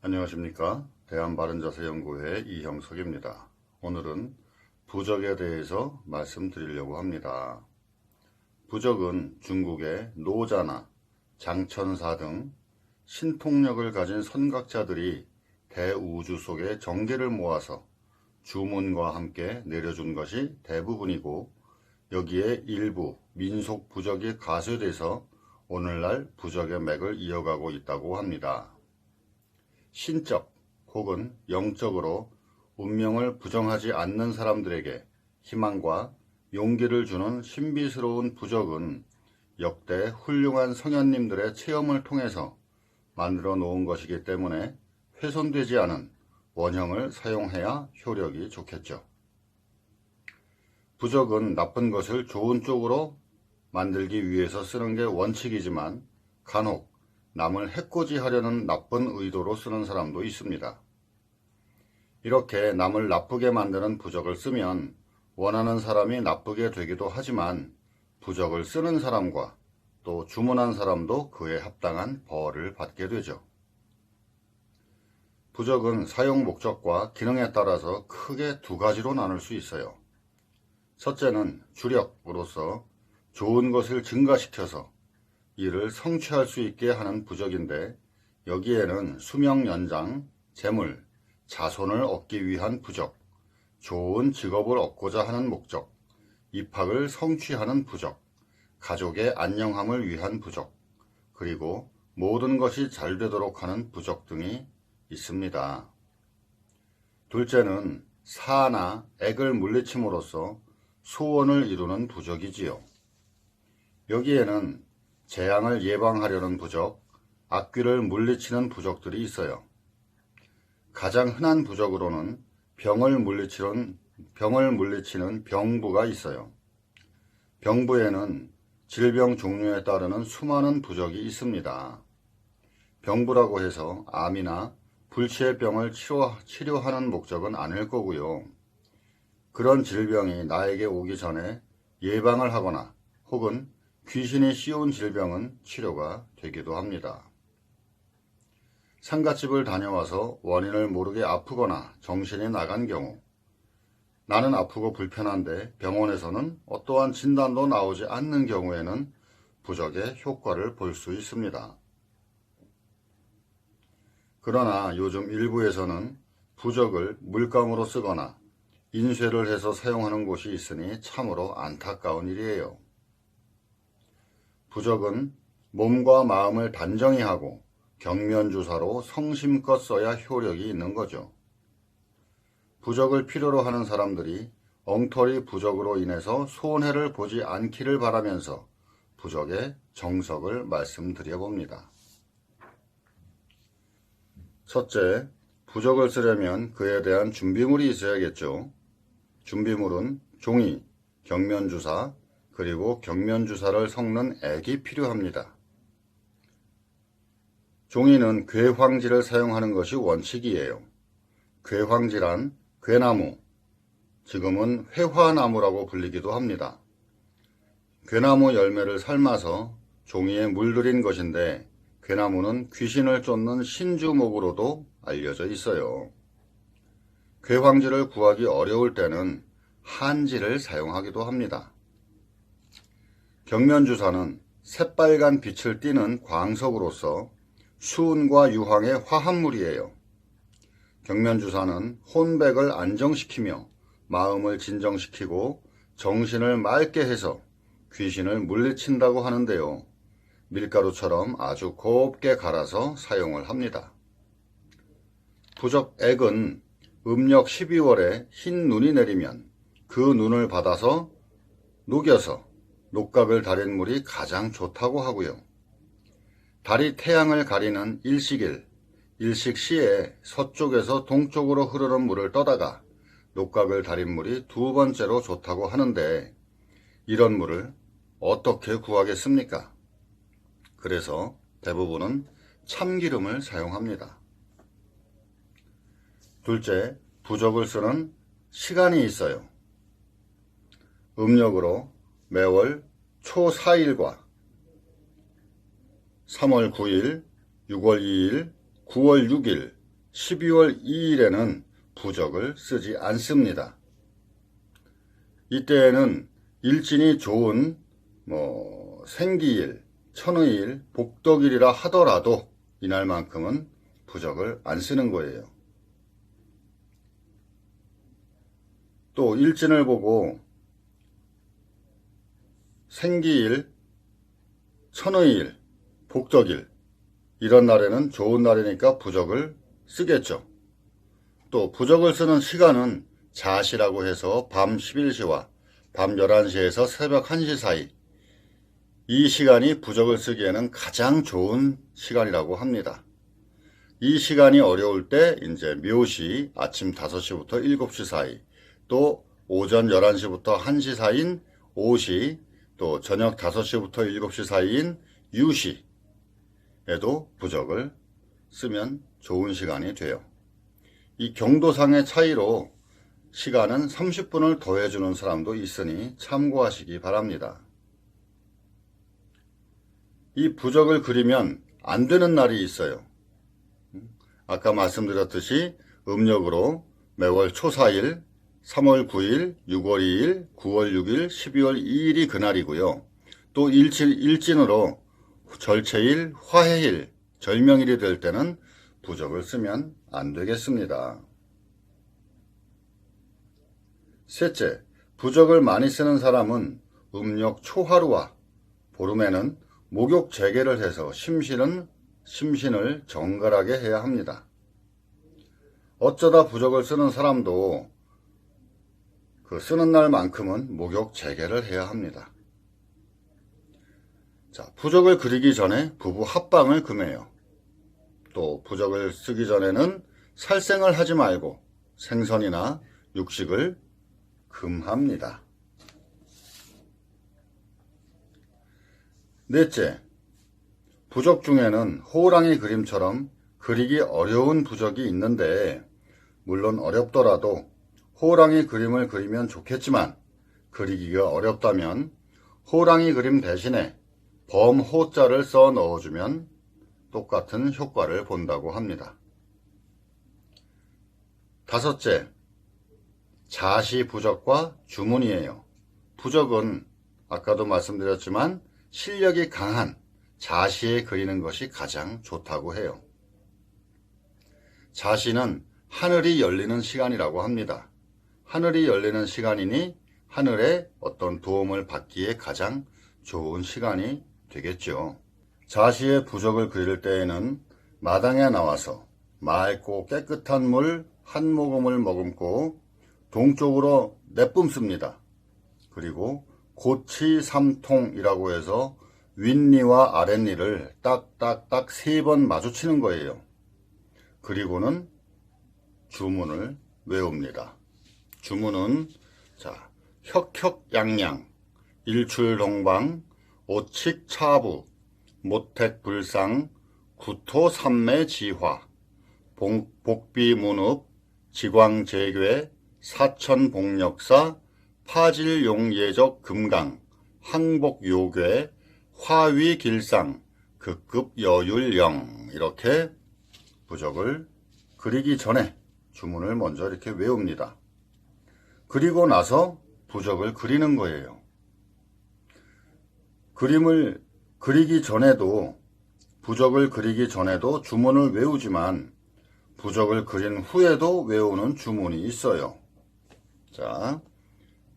안녕하십니까. 대한바른자세연구회 이형석입니다. 오늘은 부적에 대해서 말씀드리려고 합니다. 부적은 중국의 노자나 장천사 등 신통력을 가진 선각자들이 대우주 속의 정계를 모아서 주문과 함께 내려준 것이 대부분이고, 여기에 일부 민속 부적이 가세돼서 오늘날 부적의 맥을 이어가고 있다고 합니다. 신적 혹은 영적으로 운명을 부정하지 않는 사람들에게 희망과 용기를 주는 신비스러운 부적은 역대 훌륭한 성현님들의 체험을 통해서 만들어 놓은 것이기 때문에 훼손되지 않은 원형을 사용해야 효력이 좋겠죠. 부적은 나쁜 것을 좋은 쪽으로 만들기 위해서 쓰는 게 원칙이지만 간혹 남을 해코지하려는 나쁜 의도로 쓰는 사람도 있습니다. 이렇게 남을 나쁘게 만드는 부적을 쓰면 원하는 사람이 나쁘게 되기도 하지만 부적을 쓰는 사람과 또 주문한 사람도 그에 합당한 벌을 받게 되죠. 부적은 사용 목적과 기능에 따라서 크게 두 가지로 나눌 수 있어요. 첫째는 주력으로서 좋은 것을 증가시켜서 이를 성취할 수 있게 하는 부적인데, 여기에는 수명 연장, 재물, 자손을 얻기 위한 부적, 좋은 직업을 얻고자 하는 목적, 입학을 성취하는 부적, 가족의 안녕함을 위한 부적, 그리고 모든 것이 잘 되도록 하는 부적 등이 있습니다. 둘째는 사나 액을 물리침으로써 소원을 이루는 부적이지요. 여기에는 재앙을 예방하려는 부적, 악귀를 물리치는 부적들이 있어요. 가장 흔한 부적으로는 병을 물리치는 병부가 있어요. 병부에는 질병 종류에 따르는 수많은 부적이 있습니다. 병부라고 해서 암이나 불치의 병을 치료하는 목적은 아닐 거고요. 그런 질병이 나에게 오기 전에 예방을 하거나 혹은 귀신이 씌운 질병은 치료가 되기도 합니다. 상갓집을 다녀와서 원인을 모르게 아프거나 정신이 나간 경우, 나는 아프고 불편한데 병원에서는 어떠한 진단도 나오지 않는 경우에는 부적의 효과를 볼 수 있습니다. 그러나 요즘 일부에서는 부적을 물감으로 쓰거나 인쇄를 해서 사용하는 곳이 있으니 참으로 안타까운 일이에요. 부적은 몸과 마음을 단정히 하고 경면주사로 성심껏 써야 효력이 있는 거죠. 부적을 필요로 하는 사람들이 엉터리 부적으로 인해서 손해를 보지 않기를 바라면서 부적의 정석을 말씀드려봅니다. 첫째, 부적을 쓰려면 그에 대한 준비물이 있어야겠죠. 준비물은 종이, 경면주사, 그리고 경면주사를 섞는 액이 필요합니다. 종이는 괴황지를 사용하는 것이 원칙이에요. 괴황지란 괴나무, 지금은 회화나무라고 불리기도 합니다. 괴나무 열매를 삶아서 종이에 물들인 것인데, 괴나무는 귀신을 쫓는 신주목으로도 알려져 있어요. 괴황지를 구하기 어려울 때는 한지를 사용하기도 합니다. 경면주사는 새빨간 빛을 띠는 광석으로서 수은과 유황의 화합물이에요. 경면주사는 혼백을 안정시키며 마음을 진정시키고 정신을 맑게 해서 귀신을 물리친다고 하는데요. 밀가루처럼 아주 곱게 갈아서 사용을 합니다. 부적액은 음력 12월에 흰 눈이 내리면 그 눈을 받아서 녹여서 녹각을 다린 물이 가장 좋다고 하고요. 달이 태양을 가리는 일식일, 일식시에 서쪽에서 동쪽으로 흐르는 물을 떠다가 녹각을 다린 물이 두 번째로 좋다고 하는데, 이런 물을 어떻게 구하겠습니까? 그래서 대부분은 참기름을 사용합니다. 둘째, 부적을 쓰는 시간이 있어요. 음력으로 매월 초 4일과 3월 9일, 6월 2일, 9월 6일, 12월 2일에는 부적을 쓰지 않습니다. 이때에는 일진이 좋은 생기일, 천의일, 복덕일이라 하더라도 이날만큼은 부적을 안 쓰는 거예요. 또 일진을 보고 생기일, 천의일, 복덕일 이런 날에는 좋은 날이니까 부적을 쓰겠죠. 또 부적을 쓰는 시간은 자시라고 해서 밤 11시와 밤 11시에서 새벽 1시 사이, 이 시간이 부적을 쓰기에는 가장 좋은 시간이라고 합니다. 이 시간이 어려울 때 이제 묘시 아침 5시부터 7시 사이, 또 오전 11시부터 1시 사이인 오시, 또 저녁 5시부터 7시 사이인 유시에도 부적을 쓰면 좋은 시간이 돼요. 이 경도상의 차이로 시간은 30분을 더해주는 사람도 있으니 참고하시기 바랍니다. 이 부적을 그리면 안 되는 날이 있어요. 아까 말씀드렸듯이 음력으로 매월 초4일, 3월 9일, 6월 2일, 9월 6일, 12월 2일이 그날이고요. 또 일진으로 절체일, 화해일, 절명일이 될 때는 부적을 쓰면 안 되겠습니다. 셋째, 부적을 많이 쓰는 사람은 음력 초하루와 보름에는 목욕 재개를 해서 심신을 정갈하게 해야 합니다. 어쩌다 부적을 쓰는 사람도 그 쓰는 날만큼은 목욕 재개를 해야 합니다. 자, 부적을 그리기 전에 부부 합방을 금해요. 또 부적을 쓰기 전에는 살생을 하지 말고 생선이나 육식을 금합니다. 넷째, 부적 중에는 호랑이 그림처럼 그리기 어려운 부적이 있는데, 물론 어렵더라도 호랑이 그림을 그리면 좋겠지만 그리기가 어렵다면 호랑이 그림 대신에 범호자를 써 넣어주면 똑같은 효과를 본다고 합니다. 다섯째, 자시 부적과 주문이에요. 부적은 아까도 말씀드렸지만 실력이 강한 자시에 그리는 것이 가장 좋다고 해요. 자시는 하늘이 열리는 시간이라고 합니다. 하늘이 열리는 시간이니 하늘의 어떤 도움을 받기에 가장 좋은 시간이 되겠죠. 자시의 부적을 그릴 때에는 마당에 나와서 맑고 깨끗한 물 한 모금을 머금고 동쪽으로 내뿜습니다. 그리고 고치삼통이라고 해서 윗니와 아랫니를 딱딱딱 3번 마주치는 거예요. 그리고는 주문을 외웁니다. 주문은 혁혁양양, 일출동방, 오칙차부, 모택불상, 구토삼매지화, 복비문읍, 지광재괴, 사천복력사, 파질용예적 금강, 항복요괴, 화위길상, 극급여율영, 이렇게 부적을 그리기 전에 주문을 먼저 이렇게 외웁니다. 그리고 나서 부적을 그리는 거예요. 그림을 그리기 전에도, 부적을 그리기 전에도 주문을 외우지만 부적을 그린 후에도 외우는 주문이 있어요. 자,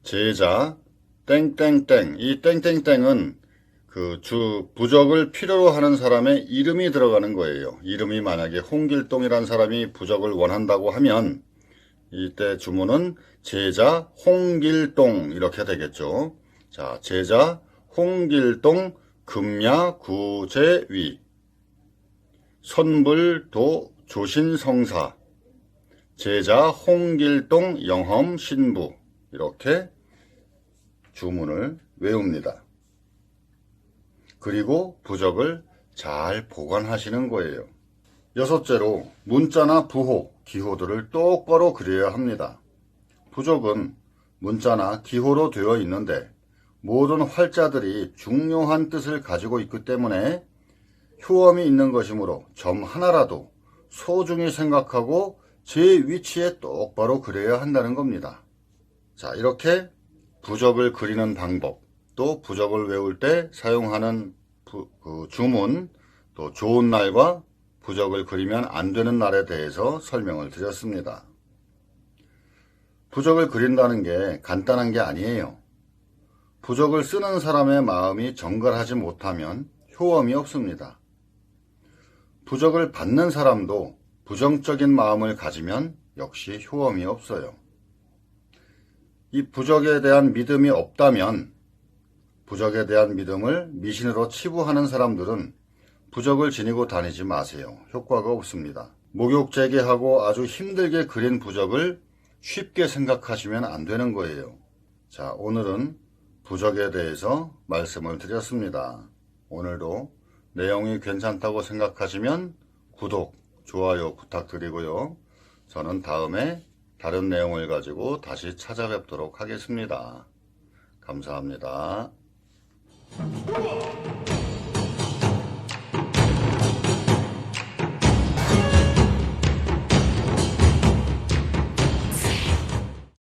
제자 땡땡땡. 이 땡땡땡은 부적을 필요로 하는 사람의 이름이 들어가는 거예요. 이름이 만약에 홍길동이라는 사람이 부적을 원한다고 하면 이때 주문은 제자 홍길동 이렇게 되겠죠. 자, 제자 홍길동 금야구제위 선불도 조신성사 제자 홍길동 영험신부 이렇게 주문을 외웁니다. 그리고 부적을 잘 보관하시는 거예요. 여섯째로 문자나 부호, 기호들을 똑바로 그려야 합니다. 부적은 문자나 기호로 되어 있는데 모든 활자들이 중요한 뜻을 가지고 있기 때문에 효험이 있는 것이므로 점 하나라도 소중히 생각하고 제 위치에 똑바로 그려야 한다는 겁니다. 자, 이렇게 부적을 그리는 방법, 또 부적을 외울 때 사용하는 주문, 또 좋은 날과 부적을 그리면 안 되는 날에 대해서 설명을 드렸습니다. 부적을 그린다는 게 간단한 게 아니에요. 부적을 쓰는 사람의 마음이 정갈하지 못하면 효험이 없습니다. 부적을 받는 사람도 부정적인 마음을 가지면 역시 효험이 없어요. 이 부적에 대한 믿음이 없다면 부적에 대한 믿음을 미신으로 치부하는 사람들은 부적을 지니고 다니지 마세요. 효과가 없습니다. 목욕재기하고 아주 힘들게 그린 부적을 쉽게 생각하시면 안 되는 거예요. 자, 오늘은 부적에 대해서 말씀을 드렸습니다. 오늘도 내용이 괜찮다고 생각하시면 구독, 좋아요 부탁드리고요. 저는 다음에 다른 내용을 가지고 다시 찾아뵙도록 하겠습니다. 감사합니다.